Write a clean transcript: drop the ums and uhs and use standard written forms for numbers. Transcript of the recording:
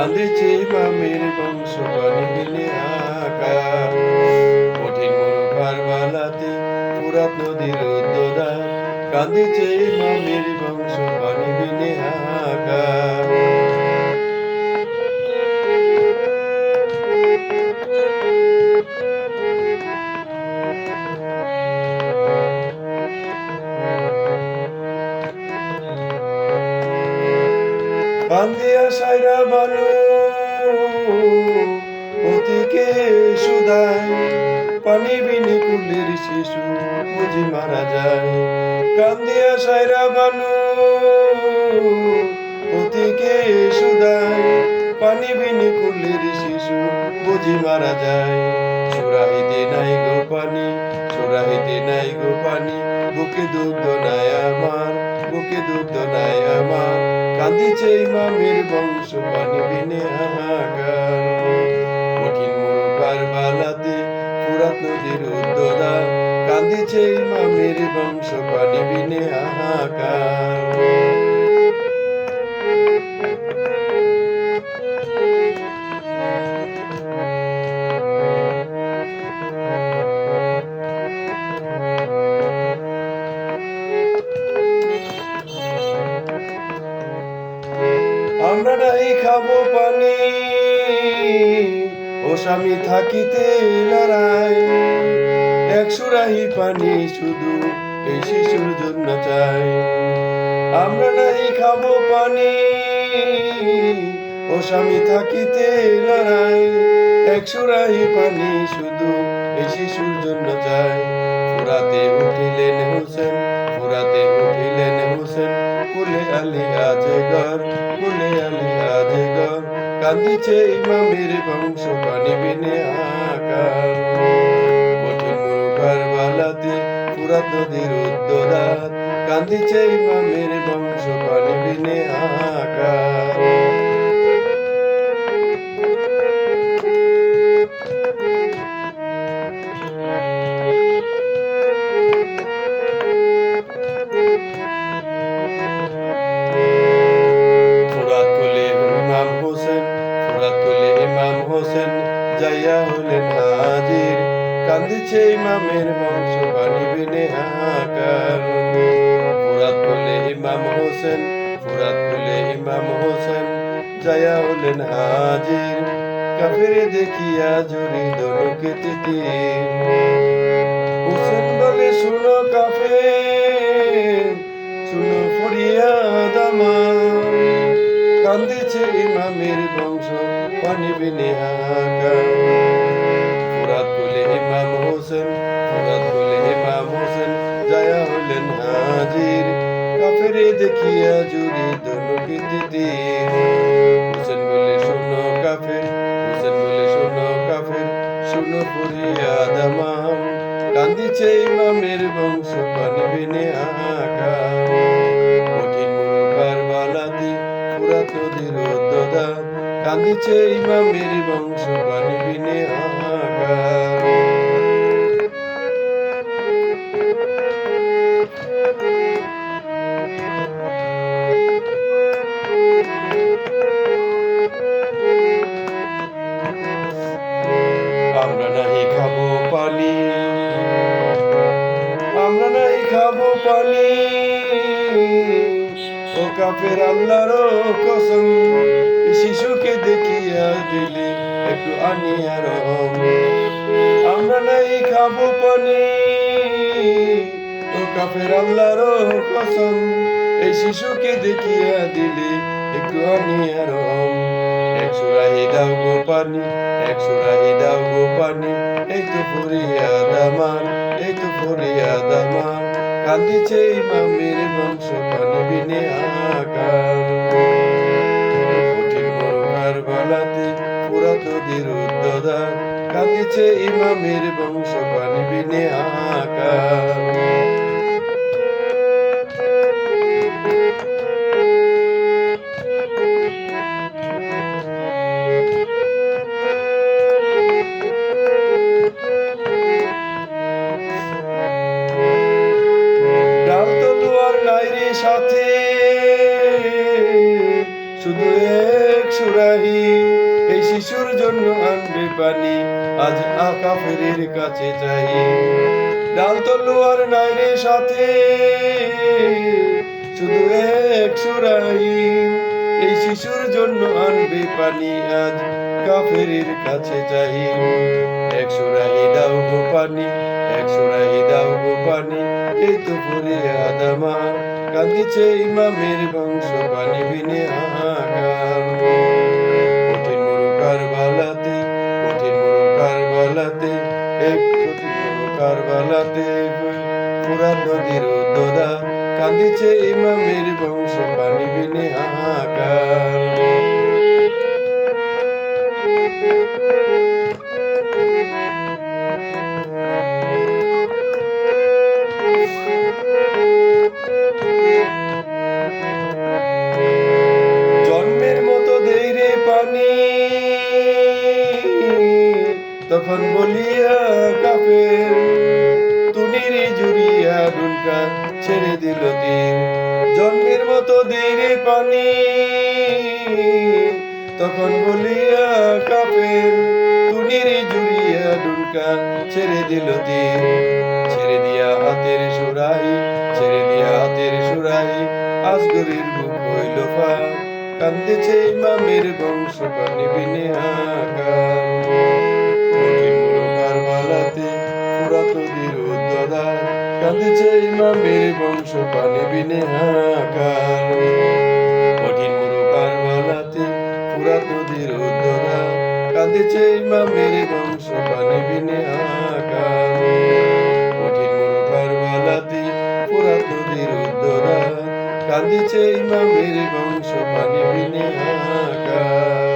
কান্দিছে ইমামের বংশ পানি বিনে হাহাকার। কঠিন মরুভার বালাতে ফুরাত নদীর উদ্যোদার, কান্দিছে ইমামের বংশ পানি বিনে হাহাকার। কান্দিয়া সাইরা বানু পথিকে সুদায়, পানি বিনে কুলের শিশু বুঝি মারা যায়। কান্দিয়া সাইরা বানু পথিকে সুদায়, পানি বিনে কুলের শিশু বুঝি মারা যায়। সুরাহিতে নাই গো পানি, সুরাহিতে নাই গো পানি, বুকে দুগ্ধ নাই আমার, বুকে দুগ্ধ নাই আমার। কান্দিছে ইমামের বংশ পানি বিনে হাহাকার। কঠিন মরুকার বালাতে ফুরাত নদীর উদ্যোদার, কান্দিছে ইমামের বংশ পানি বিনে হাহাকার। আমরা নাই খাবো পানি, ও স্বামী থাকিতে লড়াই। এক সুরাহি পানি শুধু এই শিশুর জন্য চাই। আমরা নাই খাবো পানি, ও স্বামী থাকিতে লড়াই। এক সুরাহি পানি শুধু এই শিশুর জন্য চাই। ফুরাতে উঠিলেন হোসেন, ফুরাতে উঠিলেন হোসেন, কুলে আলী আজগর, কুলে আলী আজগর। কান্দিছে ইমামের বংশ পানি বিনে হাহাকার। কঠিন মরুকার বালাতে ফুরাত নদীর উদ্যোদার, কান্দিছে ইমামের বংশ পানি বিনে হাহাকার। ইমাম হোসেন যাইয়া হলেন হাজির, কান্দিছে ইমামের বংশ পানি বিনে হাহাকার। ফুরাত কোলে ইমাম হোসেন, ফুরাত কোলে ইমাম হোসেন যাইয়া হলেন হাজির। কাফের দেখিয়া জুড়ি দনুকে তিতির, হোসেন বলে শুনো কাফের, শুনো ফরিয়াদ আমার। কান্দিছে ইমামের বংশ পানি বিনে হাহাকার। ফুরাত কোলে ইমাম হোসেন, ফুরাত কোলে ইমাম হোসেন যায়া হলেন হাজির। কাফেরে দেখিয়া জুড়ি দনুকে তিতির, হোসেন বলে শোনো কাফের, হোসেন বলে শোনো কাফের, শোনো ফরিয়াদ আমার। কান্দিছে ইমামের বংশ পানি বিনে হাহাকার। কঠিন মরুকার বালাতে ফুরাত নদীর উদ্যোদার, কান্দিছে ইমামের বংশ পানি বিনে হাহাকার। আমরা নাই খাবো পানি, আমরা নাই খাবো পানি, ও কাফের আল্লাহর কসম। শিশুকে দেখিয়া দিলে একটু আনিয়া রহম। আমরা নাই খাবো পানি, ও কাফের আল্লাহর কসম। এই শিশুকে দেখিয়া দিলে একটু আনিয়া রহম। এক সুরাহি দাও গো পানি, এক সুরাহি দাও গো পানি, এই তো ফরিয়াদ আমার, এই তো ফরিয়াদ আমার। কান্দিছে ইমামের বংশ পানি বিনে হাহাকার। কঠিন মরুকার বালাতে ফুরাত নদীর উদ্যোদার, কাঁদিছে ইমামের বংশ পানি বিনে হাহাকার। ডাল তলোয়ার নাই রে সাথে, শুধু এক সুরাহি। জন্য আনবে পানি আজ কাফেরের কাছে চাই ডাল তলোয়ার নাই রে সাথে শুধু এক সুরাই এই শিশুর জন্য আনবে পানি আজ কাফেরের কাছে চাই এক সুরাই দাও গো পানি এক সুরাই দাও গো পানি এই তো ফরিয়াদ আমার কাঁদিছে ইমামের বংশ পানি বিনে হাহাকার কঠিন মুরুকার বালাতে কঠিন মুরুকার বালাতে এক কঠিন মুরুকার বালাতে ফুরাত নদীর উদ্যোদা কাঁদিছে ইমামের বংশ পানি বিনে হাহাকার জন্মের মতো দেই রে পানি তখন বলিয়া কাফের তুনির জুড়িয়া ডুনকা ছেড়ে দিল দিন জন্মের মতো দেই রে পানি তখন বলিয়া কাফের তুনির জুড়িয়া ডুনকা ছেড়ে দিল দিন ছেড়ে দিয়া হাতের সুরাই ছেড়ে দিয়া হাতের সুরাই আসগরের বুক হইল ফাঁক কান্দেছে ইমামের বংশ পানি বিনে হাহাকার কঠিন মুলুকার বালাতে ফুরাত নদীর উদ্যোদা কাঁদেছে ইমামের বংশ পানি বিনে হাহাকার কঠিন মুলুকার বালাতে ফুরাত নদীর উদ্যোদা কাঁদেছে ইমামের বংশ পানি বিনে হাহাকার কঠিন মুলুকার বালাতে ফুরাত নদীর উদ্যোদা কাঁদিছে ইমামের বংশ পানি বিনে হাহাকার